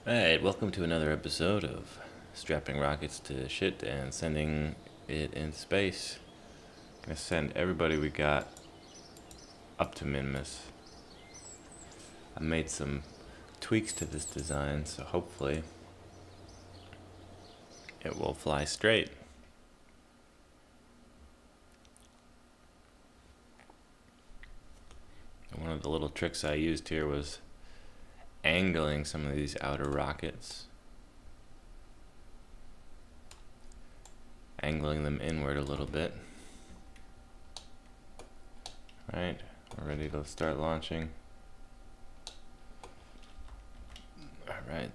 Alright, welcome to another episode of strapping rockets to shit and sending it into space. Gonna send everybody we got up to Minmus. I made some tweaks to this design, so hopefully it will fly straight. And one of the little tricks I used here was angling some of these outer rockets, angling them inward a little bit. Alright, we're ready to start launching. Alright,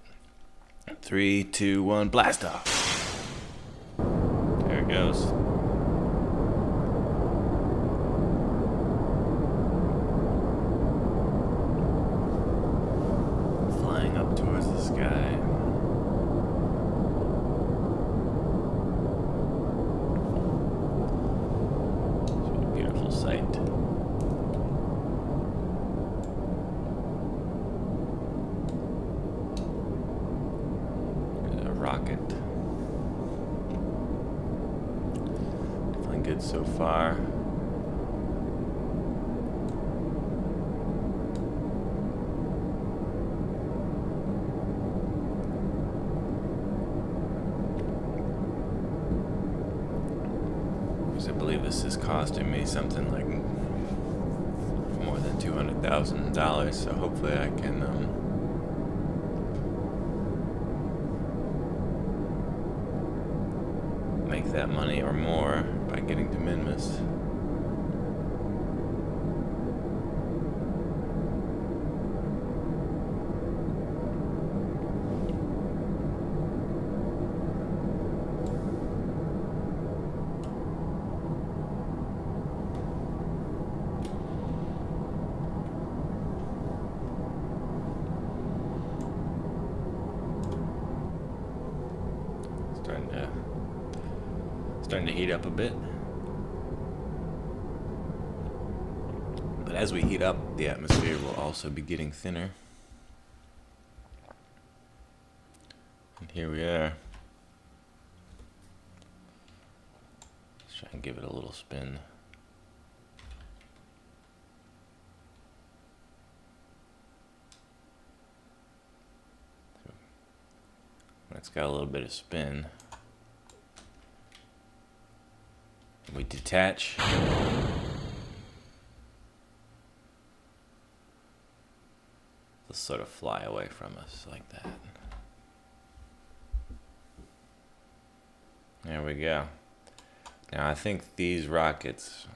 3, 2, 1, blast off! There it goes. Towards the sky. It's a beautiful sight. There's a rocket. Definitely good so far. I believe this is costing me something like more than $200,000, so hopefully I can make that money or more by getting to Minmus. Starting to heat up a bit. But as we heat up, the atmosphere will also be getting thinner. And here we are. Let's try and give it a little spin. When it's got a little bit of spin, we detach. They'll sort of fly away from us like that. There we go. Now I think these rockets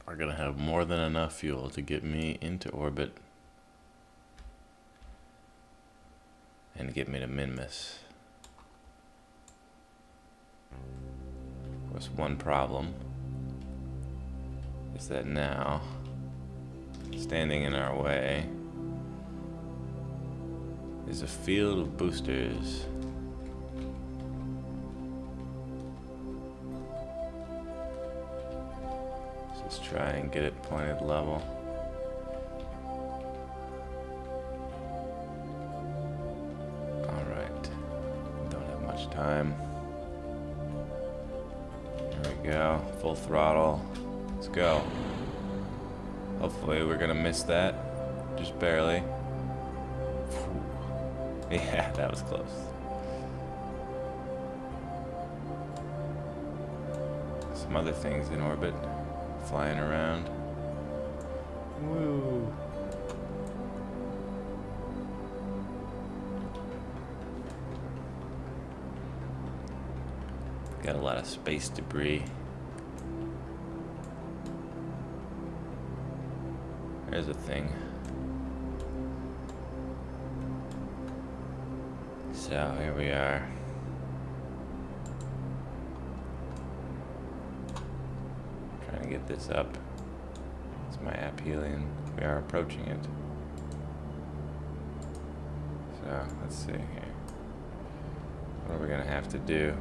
are gonna have more than enough fuel to get me into orbit and get me to Minmus. Of course, one problem is that now, standing in our way, is a field of boosters. Let's just try and get it pointed level. Alright, don't have much time. There we go, full throttle. Let's go. Hopefully we're gonna miss that, just barely. Yeah, that was close. Some other things in orbit, flying around. Woo! Got a lot of space debris. There's a thing. So here we are. Trying to get this up. It's my aphelion. We are approaching it. So let's see here. What are we gonna have to do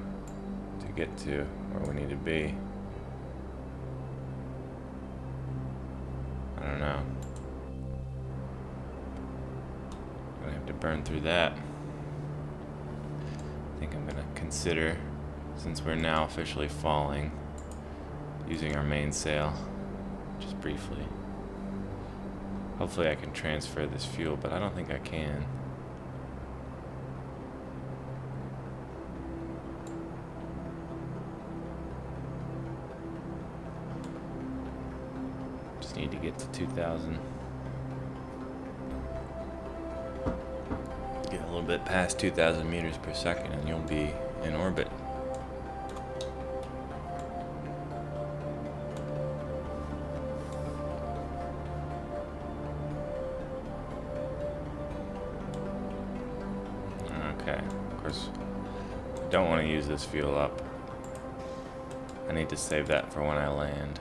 to get to where we need to be? I don't know. Gonna have to burn through that. I think I'm gonna consider, since we're now officially falling, using our mainsail, just briefly. Hopefully I can transfer this fuel, but I don't think I can. Just need to get to 2,000. Get a little bit past 2,000 meters per second and you'll be in orbit. Okay, of course, I don't want to use this fuel up. I need to save that for when I land.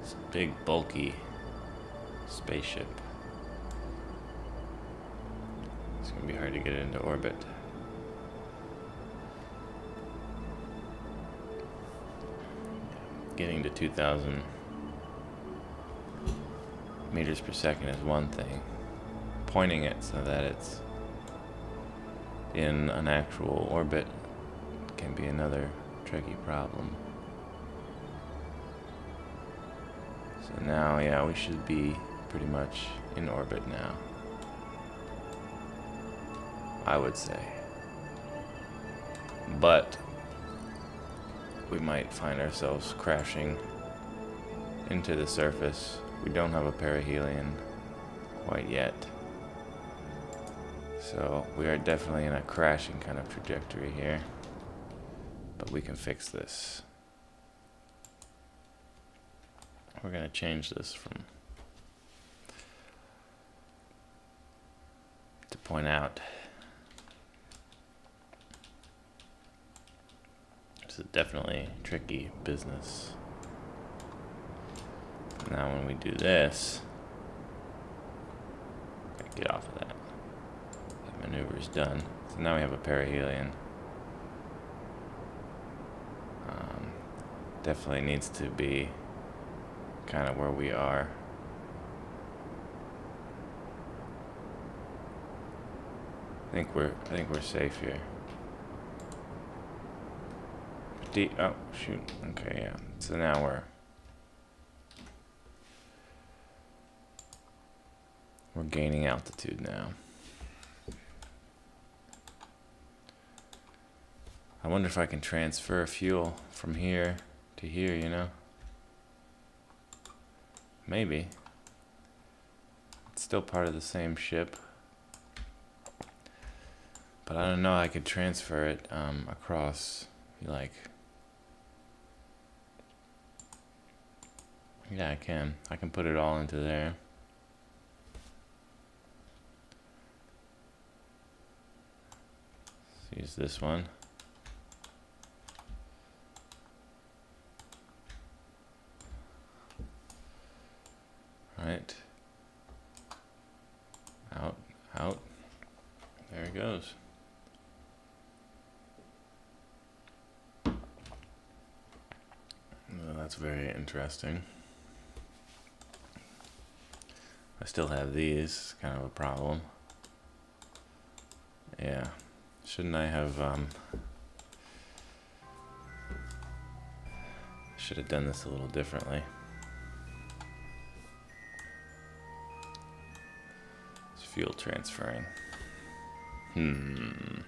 It's a big, bulky spaceship. It's going to be hard to get it into orbit. Getting to 2,000 meters per second is one thing. Pointing it so that it's in an actual orbit can be another tricky problem. So now, yeah, we should be pretty much in orbit now, I would say. But we might find ourselves crashing into the surface. We don't have a perihelion quite yet. So we are definitely in a crashing kind of trajectory here. But we can fix this. We're going to change this from to point out. It's definitely tricky business. Now when we do this, get off of that. That maneuver is done. So now we have a perihelion. Definitely needs to be kind of where we are. I think we're safe here. Oh shoot. Okay, yeah. So now we're gaining altitude now. I wonder if I can transfer fuel from here to here, you know? Maybe. It's still part of the same ship. But I don't know, I could transfer it across, like... Yeah, I can. I can put it all into there. Let's use this one. Right. Out, out. There it goes. Well, that's very interesting. I still have these, kind of a problem. Yeah. Shouldn't I have, should have done this a little differently. It's fuel transferring. There's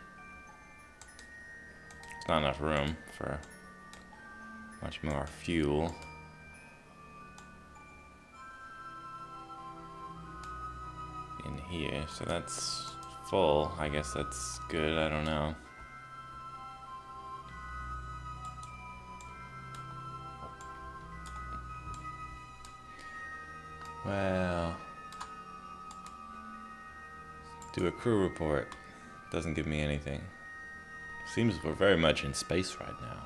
not enough room for much more fuel. In here, so that's full. I guess that's good. I don't know. Well, do a crew report. Doesn't give me anything. Seems we're very much in space right now.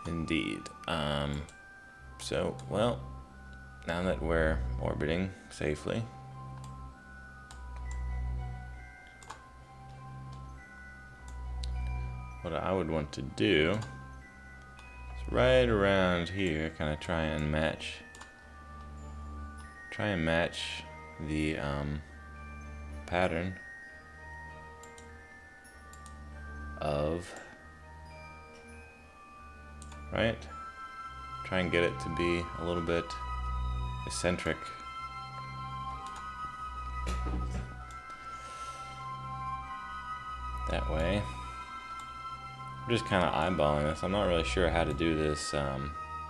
Indeed. So, well, now that we're orbiting safely, what I would want to do right around here, kind of try and match the pattern of, right? Try and get it to be a little bit eccentric. That way. I'm just kind of eyeballing this. I'm not really sure how to do this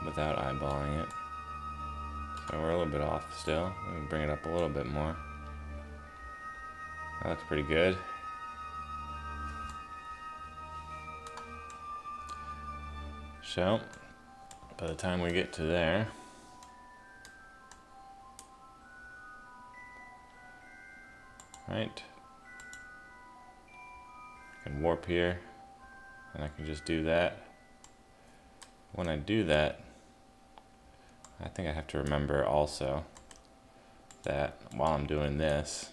without eyeballing it. So we're a little bit off still. Let me bring it up a little bit more. That looks pretty good. So, by the time we get to there, right, I can warp here, and I can just do that. When I do that, I think I have to remember also that while I'm doing this,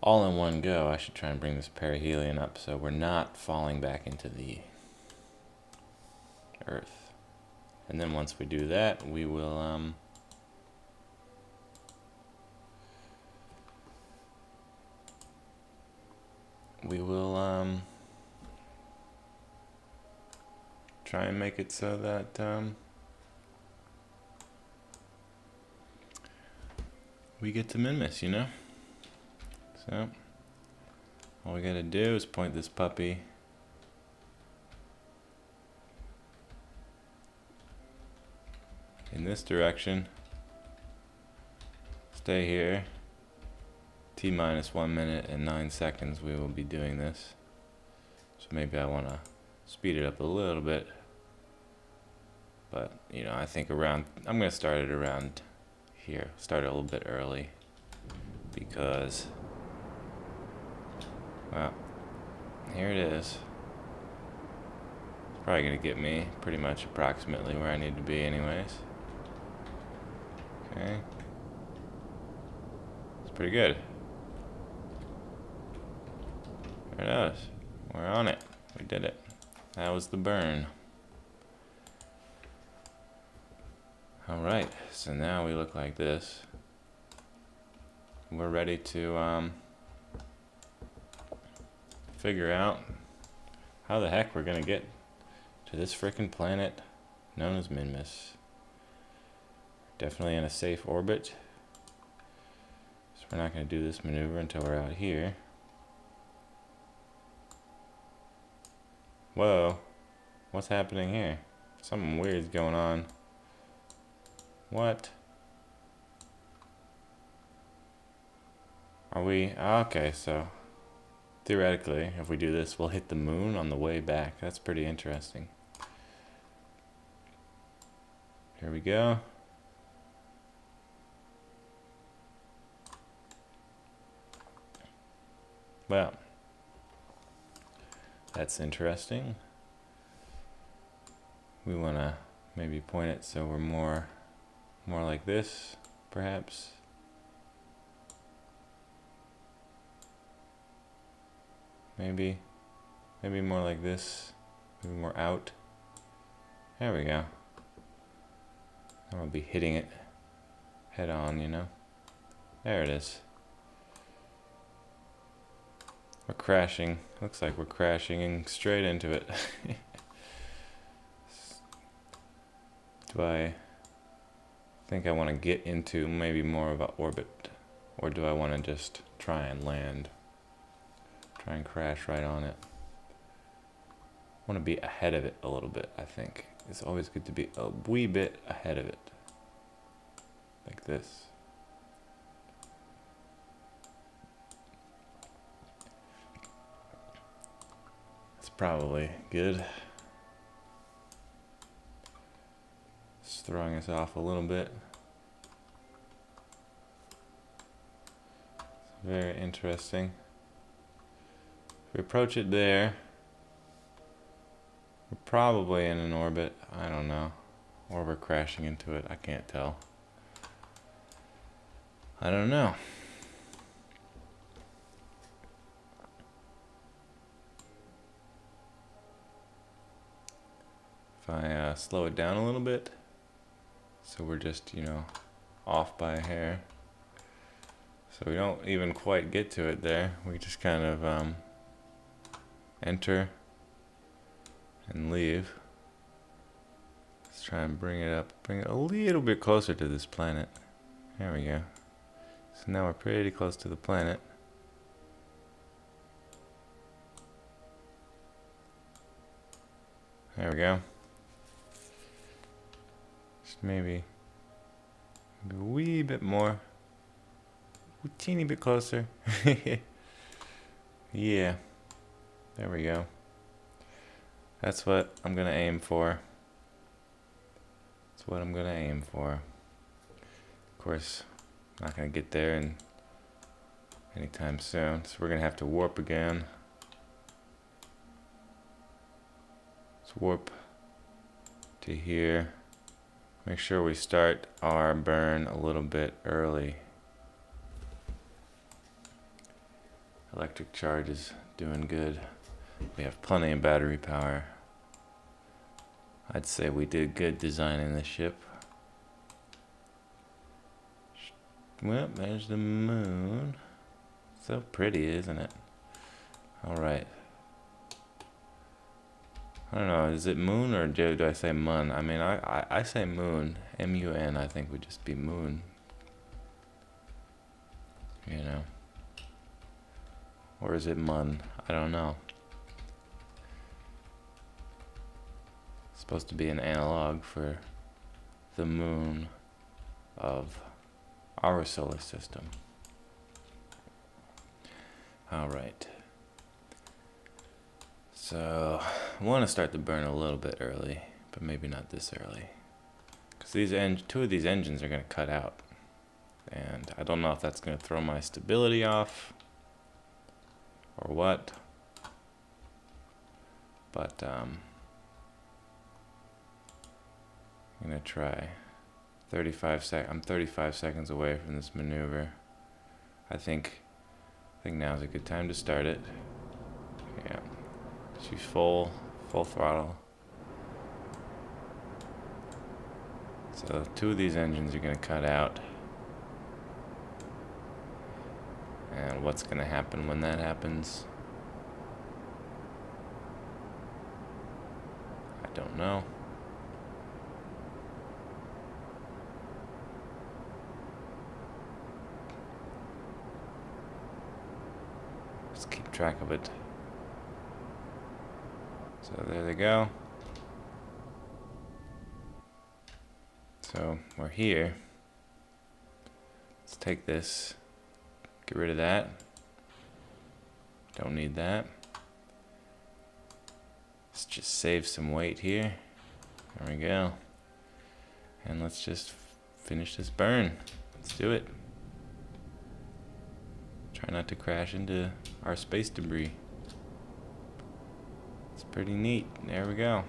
all in one go, I should try and bring this perihelion up so we're not falling back into the earth. And then once we do that, we will try and make it so that we get to Minmus, you know? So all we gotta do is point this puppy in this direction, stay here. T-minus 1 minute and 9 seconds we will be doing this. So maybe I want to speed it up a little bit. But, you know, I think I'm going to start it around here. Start it a little bit early. Because, well, here it is. It's probably going to get me pretty much approximately where I need to be anyways. Okay. It's pretty good. There it is. We're on it. We did it. That was the burn. Alright, so now we look like this. We're ready to figure out how the heck we're gonna get to this frickin' planet known as Minmus. Definitely in a safe orbit. So we're not gonna do this maneuver until we're out here. Whoa, what's happening here? Something weird's going on. What? Are we? Okay, so theoretically, if we do this, we'll hit the moon on the way back. That's pretty interesting. Here we go. Well, that's interesting. We want to maybe point it so we're more like this, perhaps. Maybe more like this. Maybe more out. There we go. And we'll be hitting it head on, you know. There it is. We're crashing. Looks like we're crashing straight into it. Do I think I want to get into maybe more of an orbit? Or do I want to just try and land? Try and crash right on it. I want to be ahead of it a little bit, I think. It's always good to be a wee bit ahead of it. Like this. That's probably good. It's throwing us off a little bit. It's very interesting. If we approach it there, we're probably in an orbit. I don't know. Or we're crashing into it. I can't tell. I don't know. if I slow it down a little bit, so we're just, off by a hair. So we don't even quite get to it there. We just kind of enter and leave. Let's try and bring it up, bring it a little bit closer to this planet. There we go. So now we're pretty close to the planet. There we go. Just maybe a wee bit more. A teeny bit closer. Yeah. There we go. That's what I'm gonna aim for. That's what I'm gonna aim for. Of course, I'm not gonna get there anytime soon, so we're gonna have to warp again. Let's warp to here. Make sure we start our burn a little bit early. Electric charge is doing good. We have plenty of battery power. I'd say we did good designing the ship. Well, there's the moon. So pretty, isn't it? Alright. I don't know, is it moon or do I say mun? I mean, I say moon. M-U-N, I think would just be moon. You know. Or is it mun? I don't know. It's supposed to be an analog for the moon of our solar system. Alright. So, I want to start the burn a little bit early, but maybe not this early. Because two of these engines are going to cut out. And I don't know if that's going to throw my stability off or what. But I'm going to try. I'm 35 seconds away from this maneuver. I think now's a good time to start it. Yeah. She's full throttle. So 2 of these engines are going to cut out. And what's going to happen when that happens? I don't know. Let's keep track of it. So there they go. So we're here. Let's take this. Get rid of that. Don't need that. Let's just save some weight here. There we go. And let's just finish this burn. Let's do it. Try not to crash into our space debris. It's pretty neat. There we go.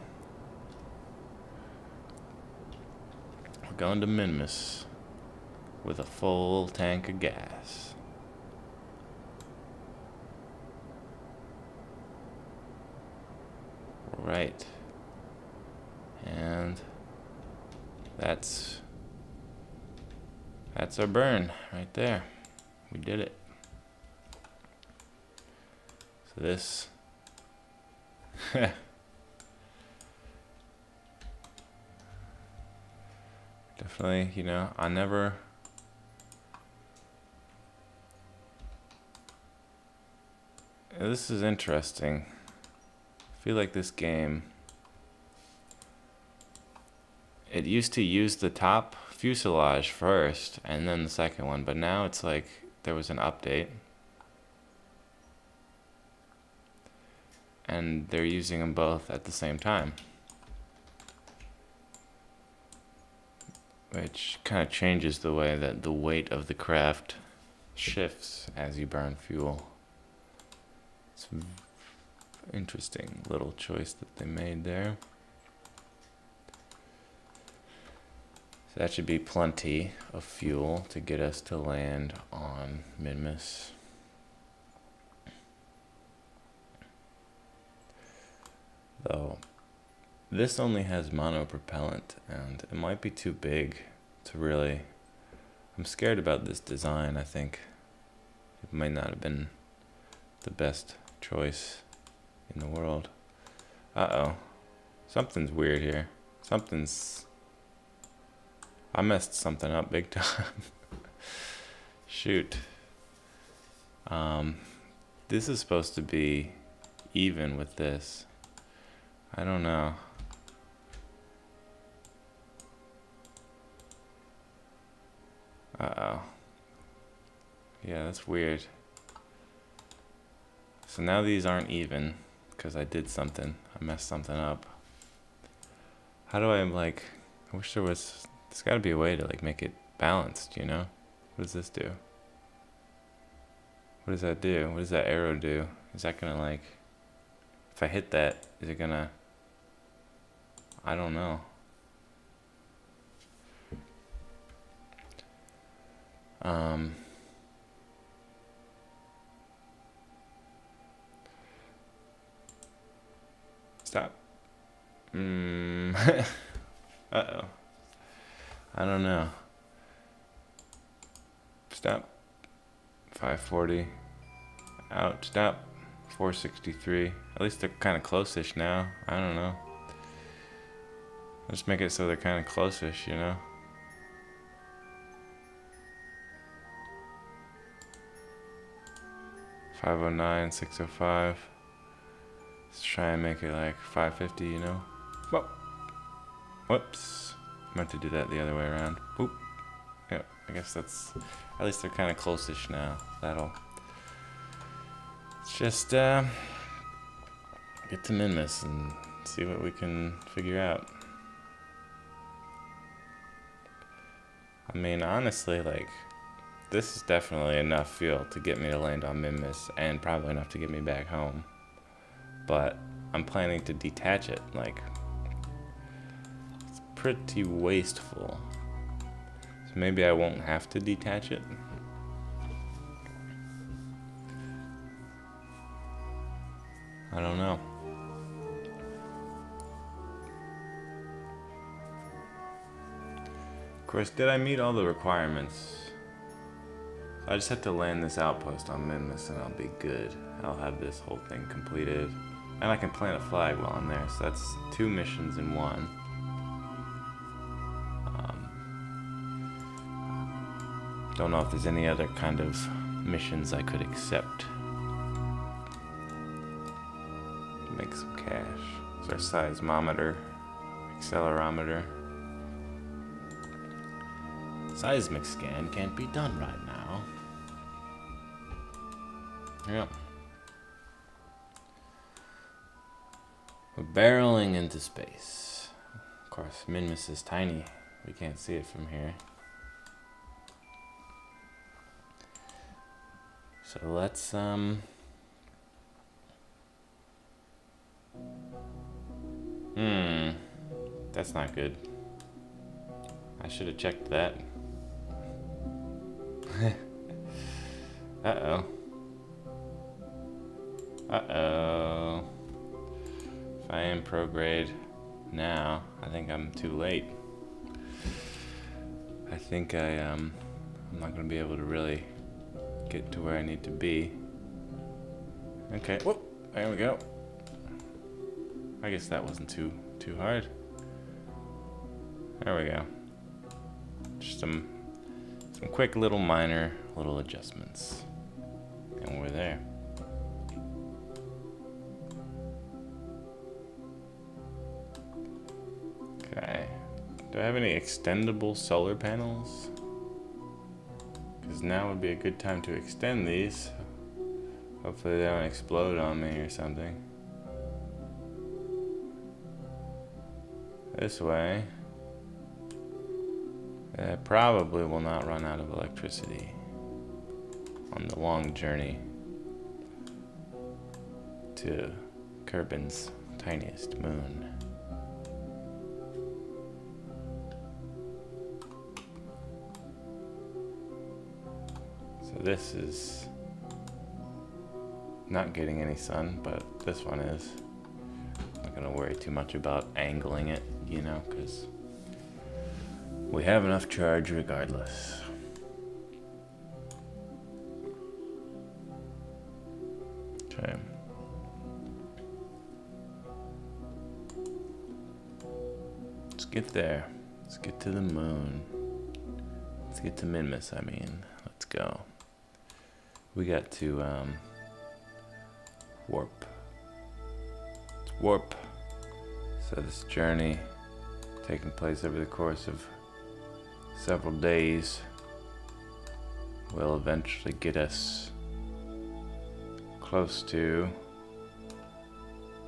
We're going to Minmus with a full tank of gas. Right. And that's our burn right there. We did it. So this definitely, I never this is interesting. I feel like this game, it used to use the top fuselage first and then the second one, but now it's like there was an update and they're using them both at the same time, which kind of changes the way that the weight of the craft shifts as you burn fuel. It's an interesting little choice that they made there. So that should be plenty of fuel to get us to land on Minmus. Though This only has monopropellant, and it might be too big to really... I'm scared about this design, I think. It might not have been the best choice in the world. Uh-oh. Something's weird here. I messed something up big time. Shoot. This is supposed to be even with this. I don't know. Uh-oh. Yeah, that's weird. So now these aren't even because I did something. I messed something up. How do I, like, I wish there's gotta be a way to, like, make it balanced, you know? What does this do? What does that do? What does that arrow do? Is that gonna, like, if I hit that, is it gonna, I don't know. Stop. Uh-oh. I don't know. Stop. 540. Out. Stop. 463. At least they're kind of close-ish now. I don't know. I'll just make it so they're kind of close-ish, you know? $509, $605. Let's try and make it like 550, you know? Whoa. Whoops. I meant to do that the other way around. Boop. Yeah, I guess that's... At least they're kind of close-ish now. Let's just get to Minmus and see what we can figure out. I mean, honestly, like, this is definitely enough fuel to get me to land on Minmus, and probably enough to get me back home. But I'm planning to detach it, like, it's pretty wasteful. So maybe I won't have to detach it. I don't know. Of course, did I meet all the requirements? I just have to land this outpost on Minmus and I'll be good. I'll have this whole thing completed. And I can plant a flag while I'm there, so that's 2 missions in 1. Don't know if there's any other kind of missions I could accept. Make some cash. There's our seismometer, accelerometer. Seismic scan can't be done right now. Yep. We're barreling into space. Of course, Minmus is tiny. We can't see it from here. So let's, that's not good. I should have checked that. Uh-oh. Uh-oh. If I am prograde now, I think I'm too late. I think I'm not gonna be able to really get to where I need to be. Okay, whoop, there we go. I guess that wasn't too hard. There we go. Just some quick little minor little adjustments. And we're there. Okay. Do I have any extendable solar panels? Because now would be a good time to extend these. Hopefully they don't explode on me or something. This way. I probably will not run out of electricity on the long journey to Kerbin's tiniest moon. So this is not getting any sun, but this one is. Not gonna worry too much about angling it, you know, because we have enough charge regardless. Okay. Let's get there. Let's get to the moon. Let's get to Minmus, I mean. Let's go. We got to, warp. Let's warp. So this journey, taking place over the course of several days, will eventually get us close to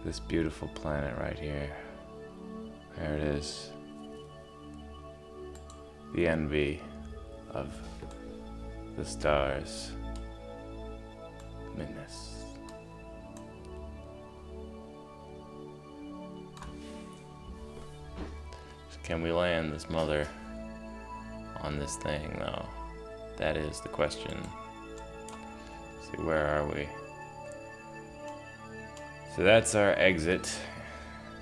this beautiful planet right here. There it is. The envy of the stars. Minmus. So can we land this mother on this thing though? That is the question. Let's see, where are we? So that's our exit.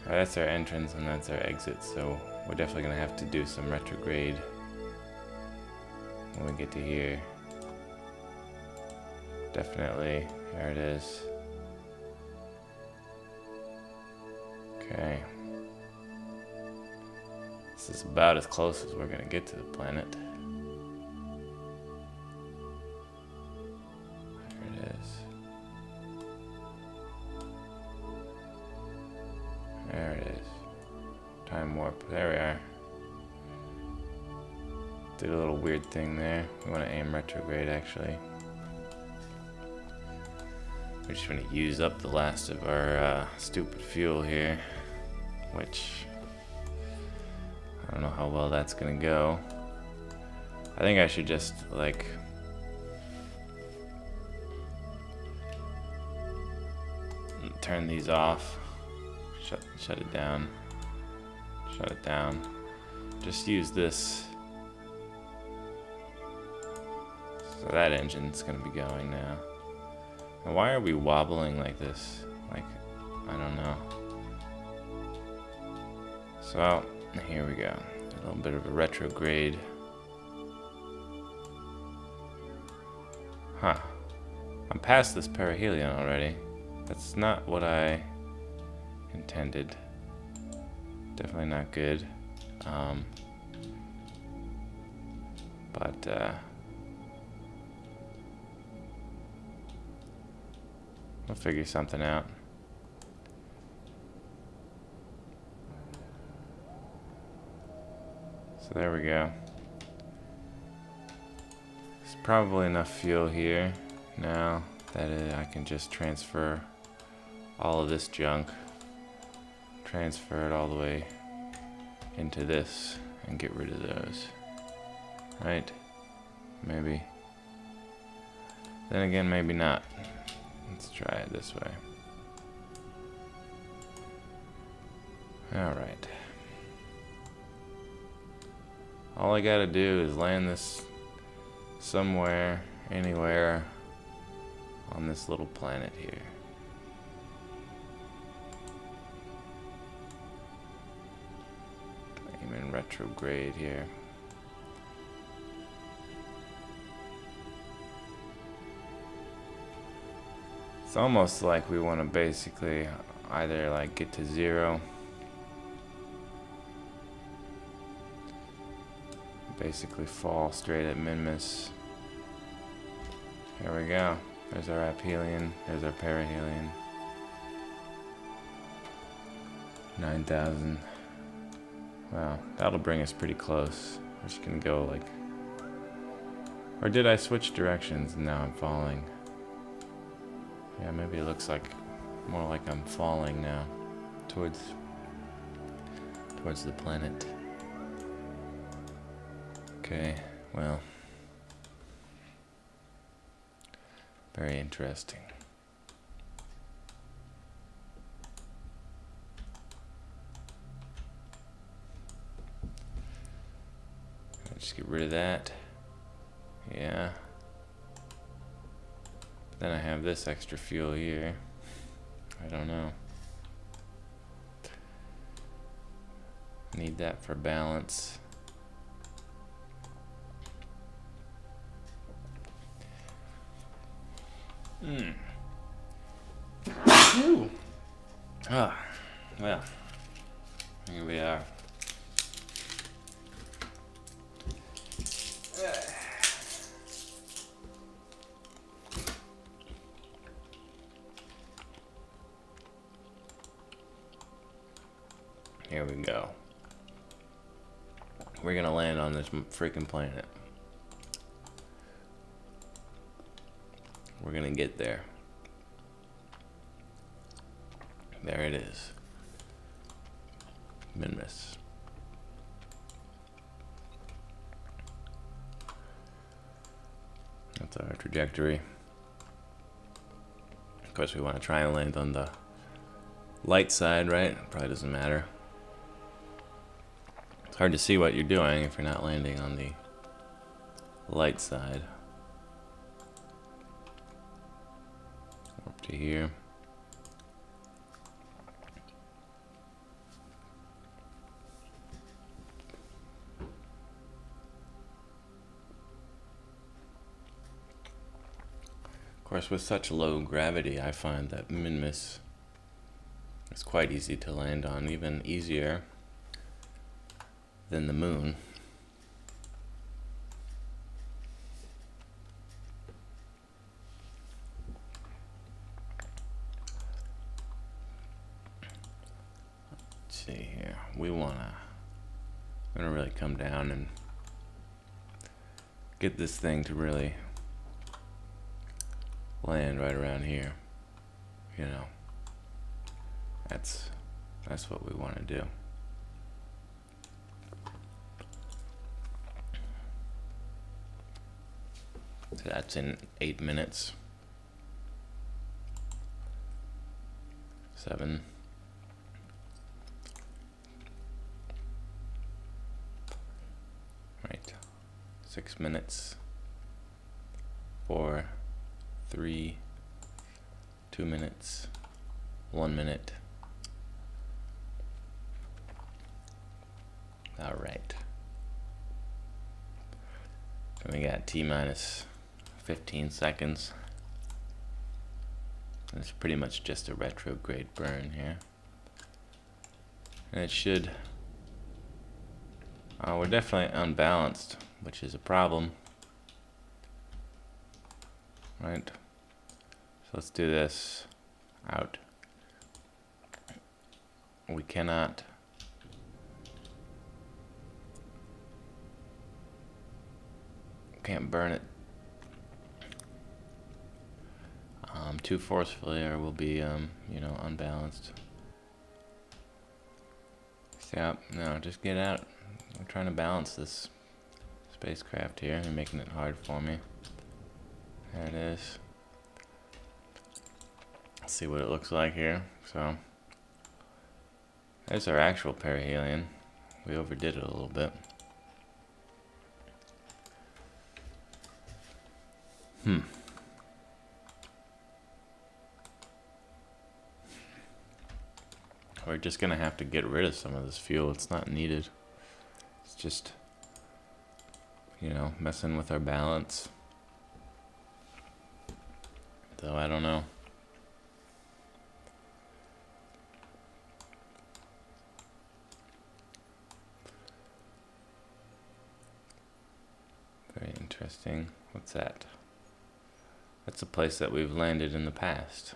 That's our entrance and that's our exit. So we're definitely gonna have to do some retrograde when we get to here. Definitely. Here it is. Okay. This is about as close as we're gonna get to the planet. There it is. There it is. Time warp. There we are. Did a little weird thing there. We want to aim retrograde actually. We're just going to use up the last of our stupid fuel here, which I don't know how well that's going to go. I think I should just like turn these off. Shut it down. Shut it down. Just use this. So that engine's gonna be going now. And why are we wobbling like this? Like, I don't know. So, here we go. A little bit of a retrograde. Huh. I'm past this perihelion already. That's not what I intended. Definitely not good. We'll figure something out. So there we go. There's probably enough fuel here now that I can just transfer all of this junk, transfer it all the way into this and get rid of those. Right? Maybe. Then again, maybe not. Let's try it this way. Alright. All I gotta do is land this somewhere, anywhere on this little planet here. I'm in retrograde here. It's almost like we want to basically either like get to 0, basically fall straight at Minmus. Here we go. There's our aphelion. There's our perihelion. 9,000. Wow, that'll bring us pretty close. We're just gonna go like... Or did I switch directions and now I'm falling? Yeah, maybe it looks like more like I'm falling now towards the planet. Okay, well, very interesting. Just get rid of that. Yeah. Then I have this extra fuel here. I don't know. Need that for balance. Ooh. Ah, well, here we are. Here we go. We're gonna land on this freaking planet. We're gonna get there. There it is. Minmus. That's our trajectory. Of course, we want to try and land on the light side, right? Probably doesn't matter. It's hard to see what you're doing if you're not landing on the light side. Up to here. Of course, with such low gravity, I find that Minmus is quite easy to land on, even easier than the moon. Let's see here. I'm gonna really come down and get this thing to really land right around here. You know, that's what we want to do. So that's in 8 minutes. 7. Right. 6 minutes. 4. 3, 2 minutes, 1 minute. All right. And we got T minus 15 seconds. And it's pretty much just a retrograde burn here. And it should, we're definitely unbalanced, which is a problem. Right, so let's do this out. We can't burn it too forcefully, or we'll be you know, unbalanced. So, no, just get out. I'm trying to balance this spacecraft here. You're making it hard for me. There it is. Let's see what it looks like here. So there's our actual perihelion. We overdid it a little bit. We're just gonna have to get rid of some of this fuel. It's not needed. It's just, you know, messing with our balance. Though I don't know. Very interesting. What's that? That's a place that we've landed in the past.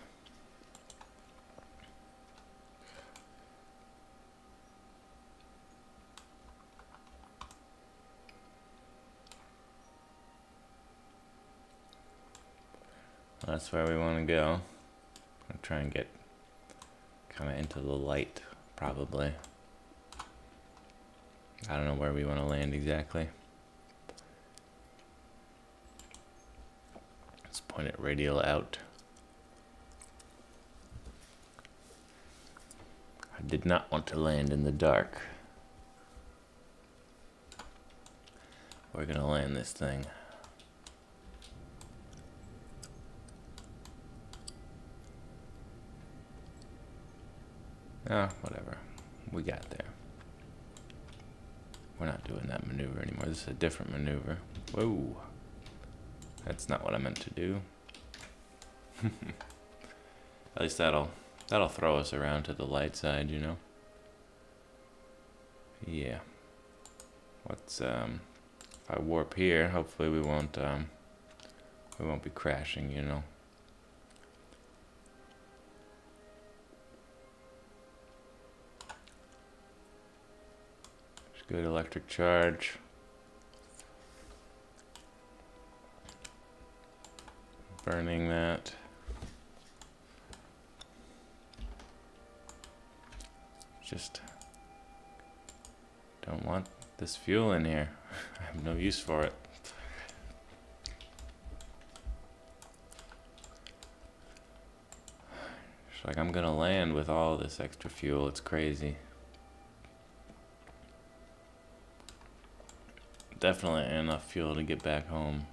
That's where we want to go. I'll try and get kind of into the light, probably. I don't know where we want to land exactly. Let's point it radial out. I did not want to land in the dark. We're gonna land this thing. Ah, whatever. We got there. we're not doing that maneuver anymore. This is a different maneuver. Whoa. That's not what I meant to do. At least that'll throw us around to the light side, you know? Yeah. Let's if I warp here, hopefully we won't be crashing, you know. There's good electric charge. Burning that. Just don't want this fuel in here. I have no use for it. It's like I'm gonna land with all this extra fuel. It's crazy. Definitely enough fuel to get back home,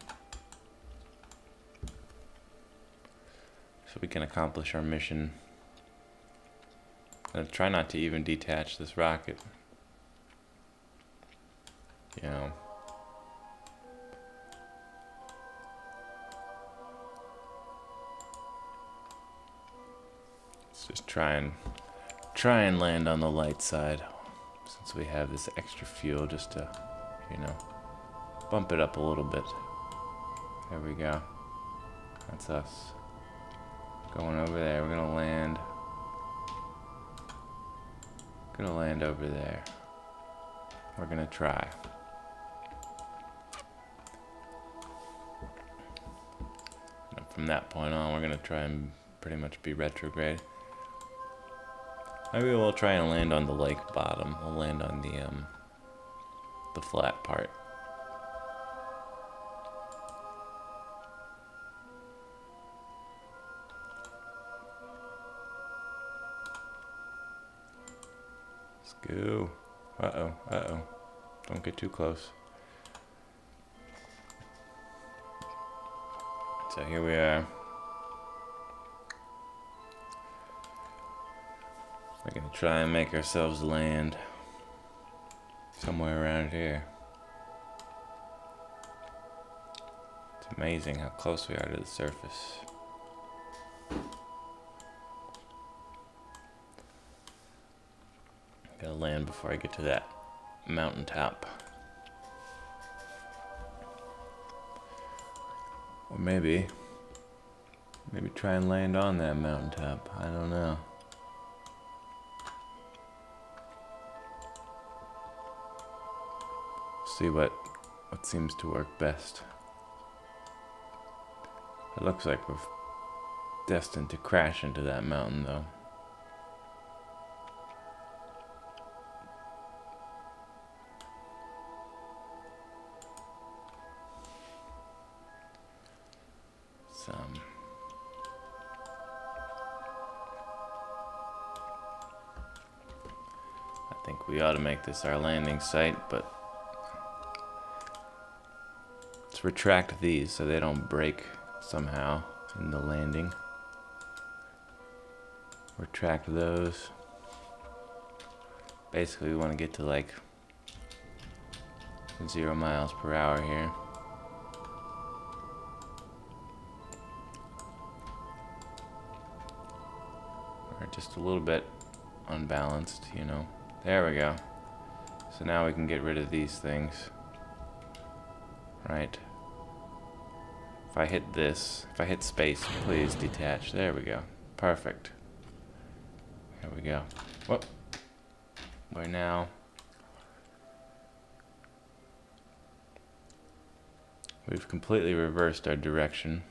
so we can accomplish our mission. I'm gonna try not to even detach this rocket. You know. Let's just try and land on the light side, since we have this extra fuel, just to, you know, bump it up a little bit. There we go. That's us. Going over there. We're gonna land. Gonna land over there. We're gonna try. And from that point on, we're gonna try and pretty much be retrograde. Maybe we'll try and land on the lake bottom. We'll land on the flat part. Let's go. Uh-oh, uh-oh. Don't get too close. So here we are. We're gonna try and make ourselves land somewhere around here. It's amazing how close we are to the surface. Gotta land before I get to that mountaintop. Or maybe try and land on that mountaintop. I don't know. See what seems to work best. It looks like we're destined to crash into that mountain, though. I think we ought to make this our landing site, but let's retract these so they don't break somehow in the landing. Retract those. Basically, we want to get to like 0 miles per hour here. Or just a little bit unbalanced, you know. There we go. So now we can get rid of these things. Right. If I hit this, if I hit space, please detach. There we go. Perfect. There we go. Whoop. We're now we've completely reversed our direction.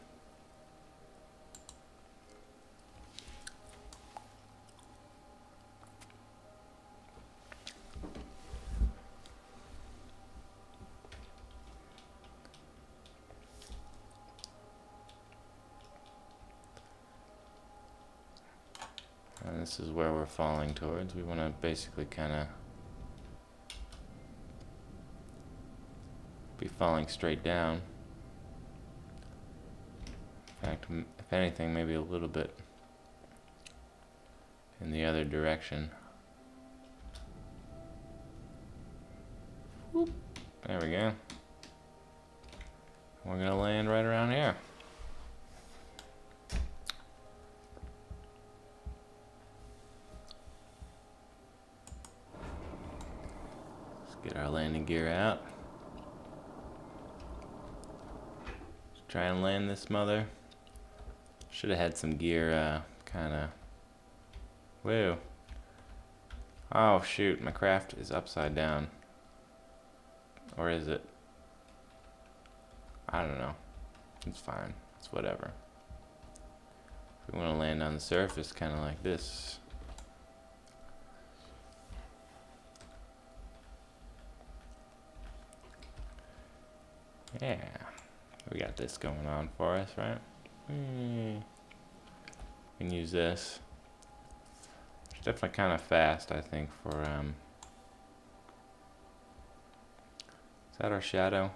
And this is where we're falling towards. We want to basically kind of be falling straight down. In fact, if anything, maybe a little bit in the other direction. There we go. We're gonna land right around here. Let's get our landing gear out. Let's try and land this mother. Should have had some gear, kinda. Whoa. Oh shoot, my craft is upside down. Or is it? I don't know. It's fine. It's whatever. If we want to land on the surface, kind of like this. Yeah. We got this going on for us, right? We can use this. It's definitely kind of fast, I think, for, is that our shadow?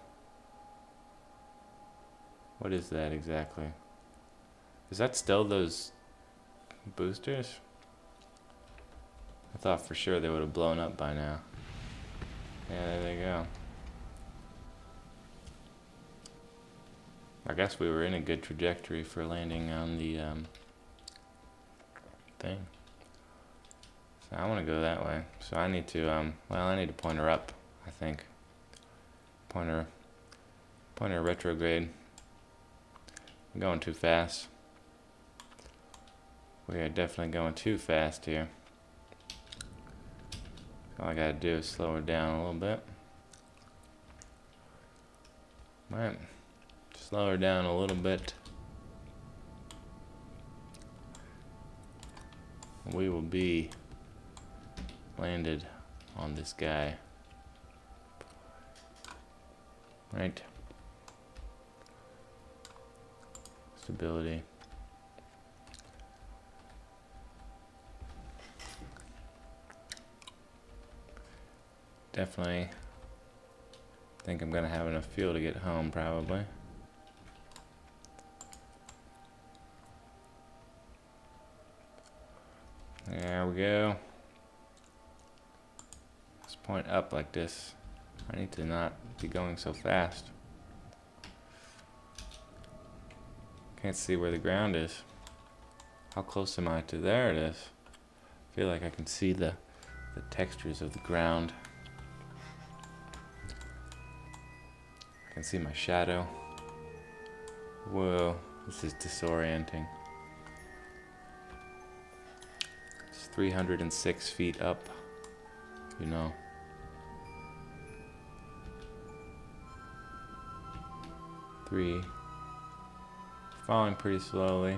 What is that exactly? Is that still those boosters? I thought for sure they would have blown up by now. Yeah, there they go. I guess we were in a good trajectory for landing on the thing. So I want to go that way. So I need to, well, I need to point her up, I think. Pointer retrograde. I'm going too fast. We are definitely going too fast here. All I gotta do is slow her down a little bit. Alright. Slow her down a little bit. We will be landed on this guy. Right. Stability. Definitely think I'm gonna have enough fuel to get home probably. There we go. Let's point up like this. I need to not be going so fast. Can't see where the ground is. How close am I to? There it is. I feel like I can see the textures of the ground. I can see my shadow. Whoa, this is disorienting. It's 306 feet up, you know. Falling pretty slowly.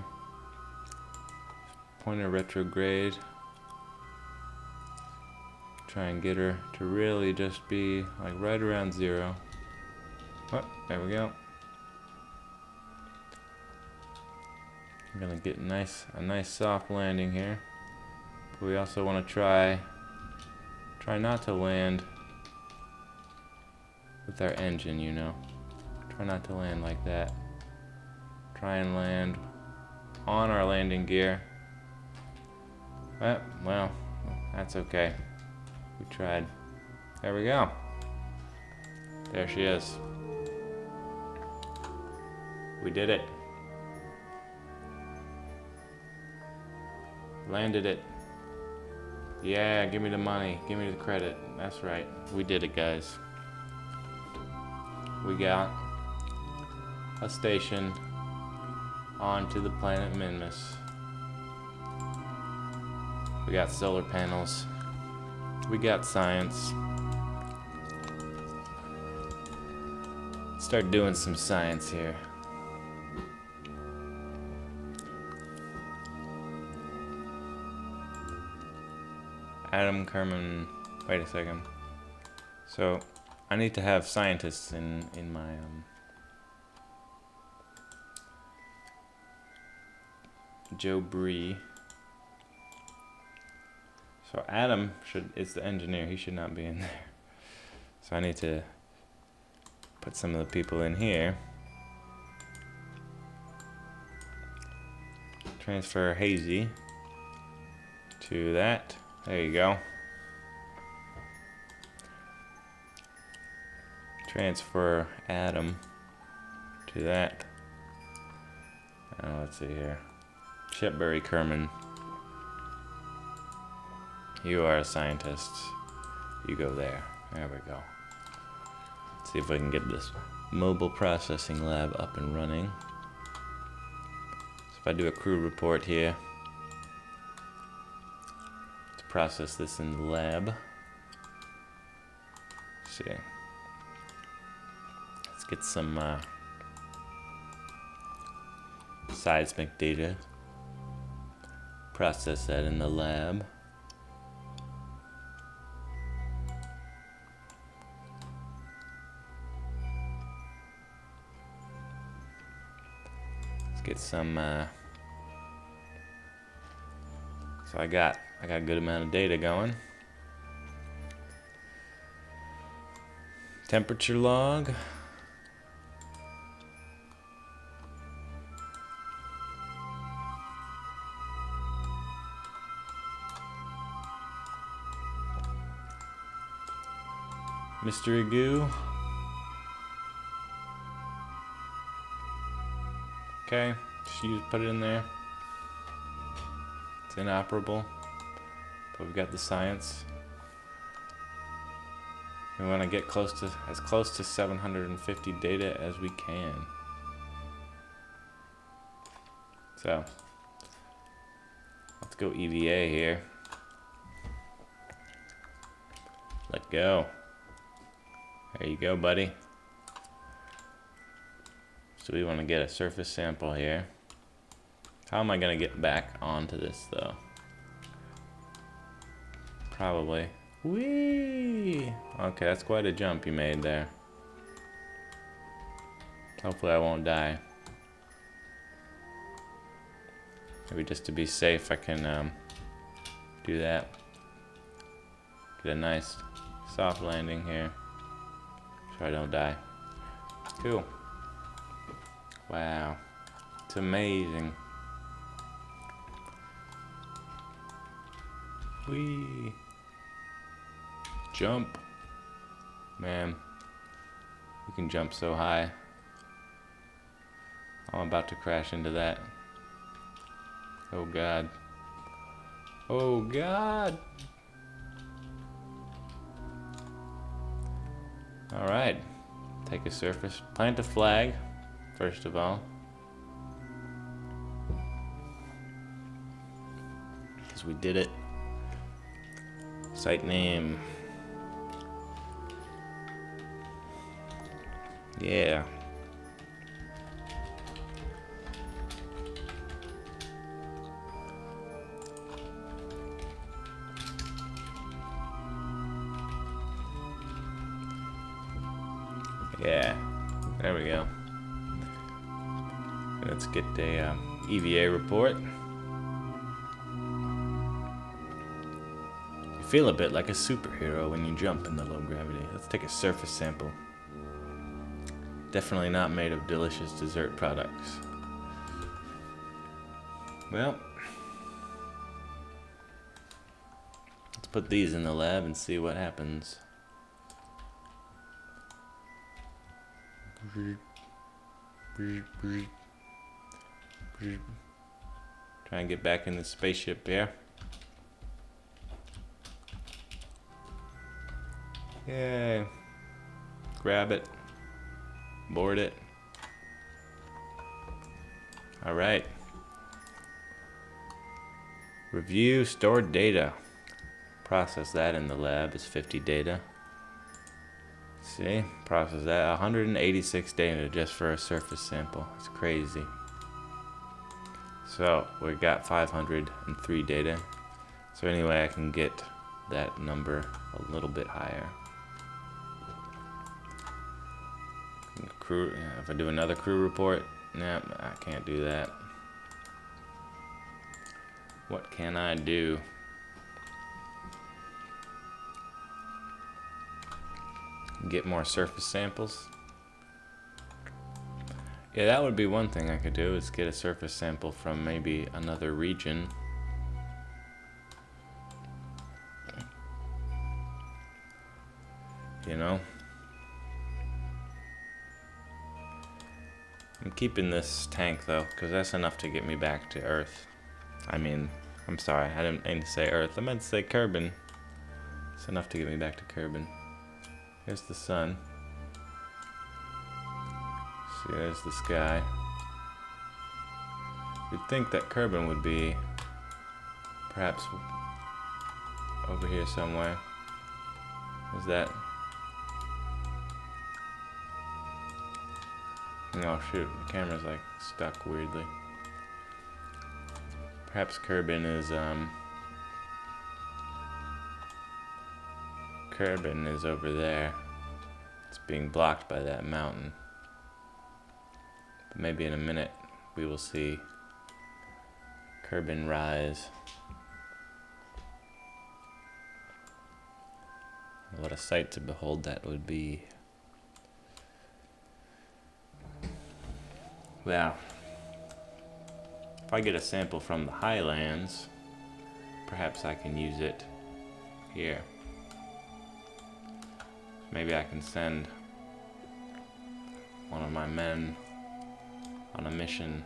Pointer retrograde. Try and get her to really just be like right around 0. Oh, there we go. I'm gonna get a nice soft landing here. But we also want to try not to land with our engine, you know. Try not to land like that. Try and land on our landing gear. Well, that's okay. We tried. There we go. There she is. We did it. Landed it. Yeah, give me the money. Give me the credit. That's right. We did it, guys. We got a station onto the planet Minmus. We got solar panels. We got science. Start doing some science here. Adam Kerman. Wait a second. So I need to have scientists in my Joe Bree. So Adam is the engineer. He should not be in there. So I need to put some of the people in here. Transfer Hazy to that. There you go. transfer Adam to that. Let's see here. Shepbury Kerman. You are a scientist. You go there. There we go. Let's see if we can get this mobile processing lab up and running. So if I do a crew report here to process this in the lab. Let's see. Let's get some seismic data. Process that in the lab. Let's get some. So I got a good amount of data going. Temperature log. Mystery goo. Okay, just put it in there. It's inoperable, but we've got the science. We want to get as close to 750 data as we can. So let's go EVA here. Let go. There you go, buddy. So we want to get a surface sample here. How am I going to get back onto this, though? Probably. Whee! Okay, that's quite a jump you made there. Hopefully I won't die. Maybe just to be safe, I can do that. Get a nice soft landing here. So I don't die. Cool. Wow. It's amazing. Whee! Jump. Man, you can jump so high. I'm about to crash into that. Oh God. Oh God. All right. Take a surface. Plant a flag, first of all. Because we did it. Site name. Yeah. Yeah. There we go. Let's get a EVA report. You feel a bit like a superhero when you jump in the low gravity. Let's take a surface sample. Definitely not made of delicious dessert products. Well, let's put these in the lab and see what happens. Try and get back in the spaceship here. Yay. Grab it. Board it. All right. Review stored data. Process that in the lab is 50 data. See, process that 186 data just for a surface sample. It's crazy. So we got 503 data. So anyway, I can get that number a little bit higher. Crew, if I do another crew report, nah, I can't do that. What can I do? Get more surface samples. Yeah, that would be one thing I could do, is get a surface sample from maybe another region. You know? I'm keeping this tank though, because that's enough to get me back to Earth. I mean, I'm sorry, I didn't mean to say Earth. I meant to say Kerbin. It's enough to get me back to Kerbin. Here's the sun. See, there's the sky. You'd think that Kerbin would be perhaps over here somewhere. Is that? Oh shoot, the camera's like stuck weirdly. Perhaps Kerbin is over there. It's being blocked by that mountain. But maybe in a minute we will see Kerbin rise. What a sight to behold that would be. Well, if I get a sample from the highlands, perhaps I can use it here. Maybe I can send one of my men on a mission.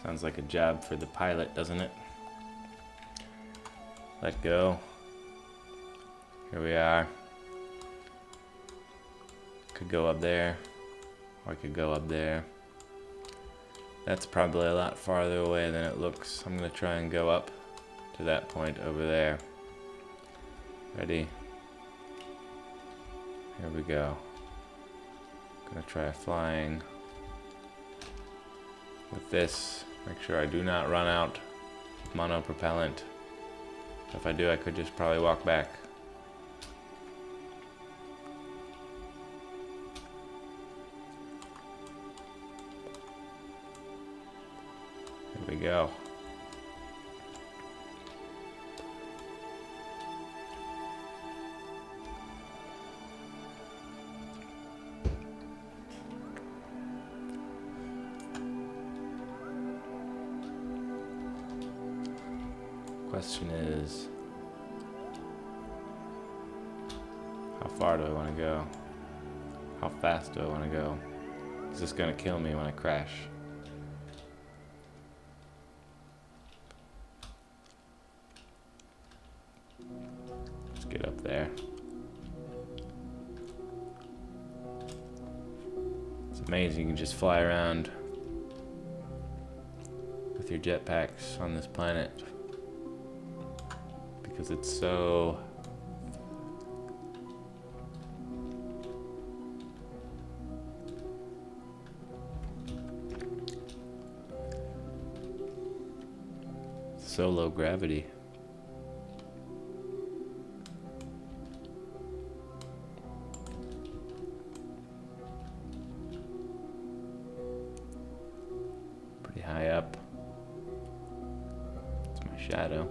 Sounds like a job for the pilot, doesn't it? Let go. Here we are. Could go up there, or I could go up there. That's probably a lot farther away than it looks. I'm gonna try and go up to that point over there. Ready? Here we go. Gonna try flying with this. Make sure I do not run out of monopropellant. If I do, I could just probably walk back. Here we go. Question is, how far do I want to go? How fast do I want to go? Is this going to kill me when I crash? Let's get up there. It's amazing you can just fly around with your jetpacks on this planet. Because it's so low gravity. Pretty high up. It's my shadow.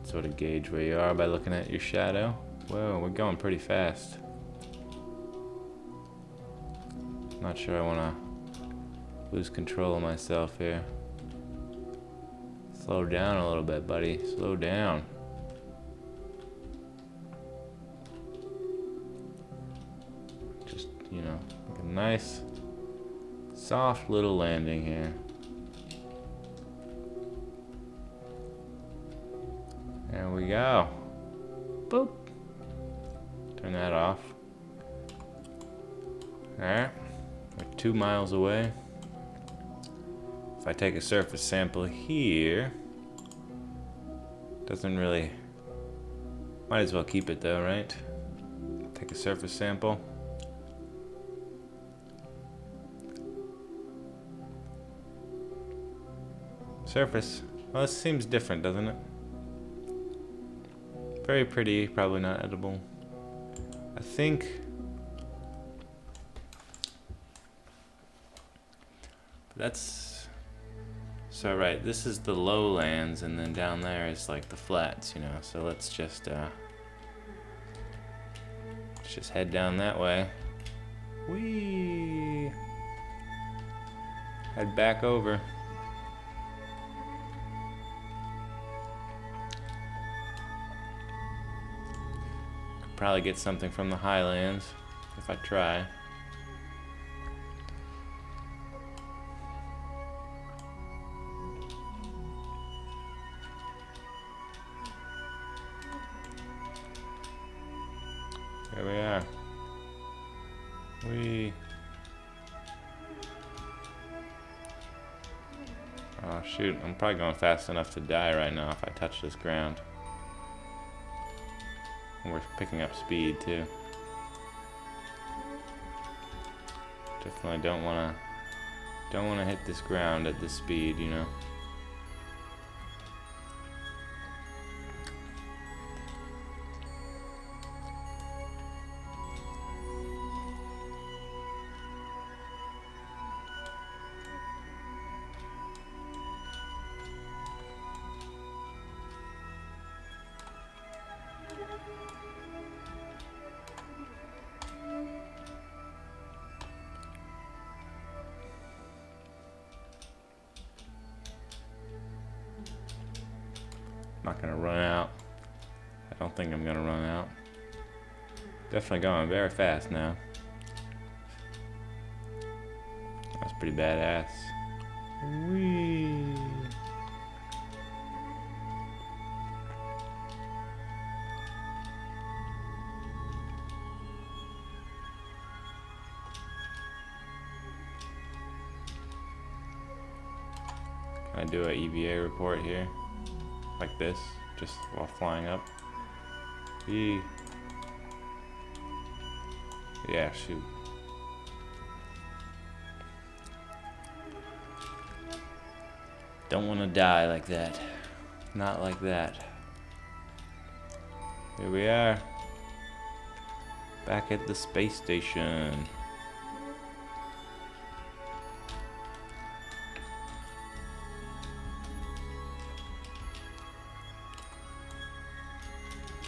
Sort of gauge where you are by looking at your shadow. Whoa, we're going pretty fast. Not sure I want to lose control of myself here. Slow down a little bit, buddy. Slow down. Just, you know, like a nice, soft little landing here. There we go. Boop. Turn that off. Alright. We're 2 miles away. If I take a surface sample here, doesn't really... Might as well keep it though, right? Take a surface sample. Surface. Well, this seems different, doesn't it? Very pretty, probably not edible. I think... That's... So right, this is the lowlands, and then down there is like the flats, you know. So let's just head down that way. Whee! Head back over. probably get something from the highlands if I try. Here we are. Oh shoot, I'm probably going fast enough to die right now if I touch this ground. And we're picking up speed too. Definitely don't wanna hit this ground at this speed, you know. Not gonna run out. I don't think I'm gonna run out. Definitely going very fast now. That's pretty badass. Whee! Can I do an EVA report here? Like this, just while flying up. Yeah, shoot. Don't want to die like that. Not like that. Here we are. Back at the space station.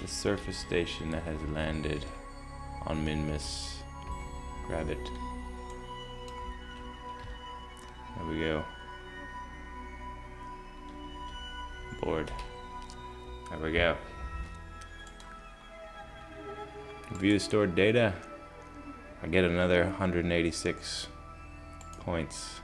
The surface station that has landed on Minmus. Grab it. There we go. Board. There we go. View the stored data. I get another 186 points.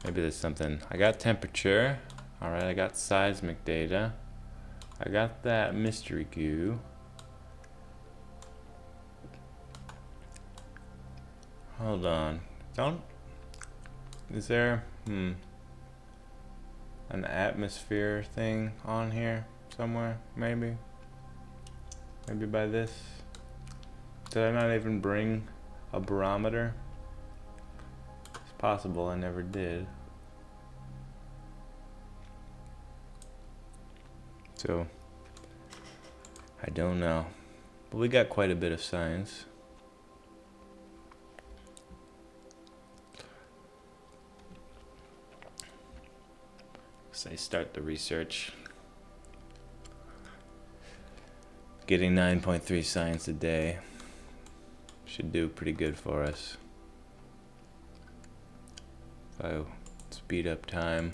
Maybe there's something. I got temperature. Alright, I got seismic data. I got that mystery goo. Hold on. Is there an atmosphere thing on here somewhere? Maybe by this. Did I not even bring a barometer? It's possible I never did. So I don't know. But we got quite a bit of science. Say start the research. Getting 9.3 science a day should do pretty good for us. So speed up time.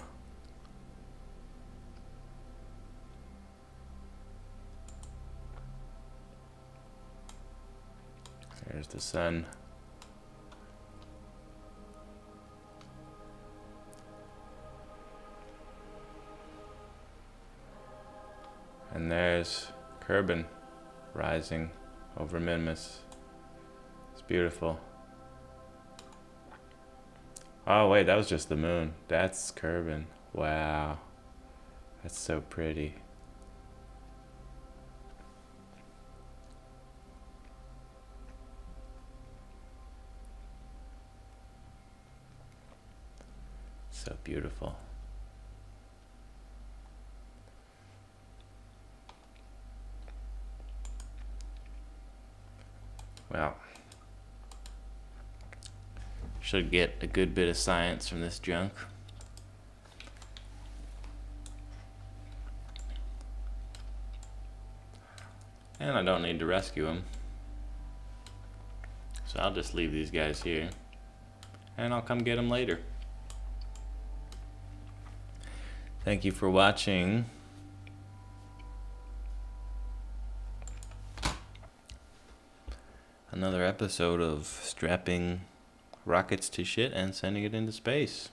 There's the sun. And there's Kerbin rising over Minmus. It's beautiful. Oh wait, that was just the moon. That's Kerbin. Wow. That's so pretty. So beautiful. Well, should get a good bit of science from this junk. And I don't need to rescue him. So I'll just leave these guys here. And I'll come get them later. Thank you for watching. Another episode of strapping rockets to shit and sending it into space.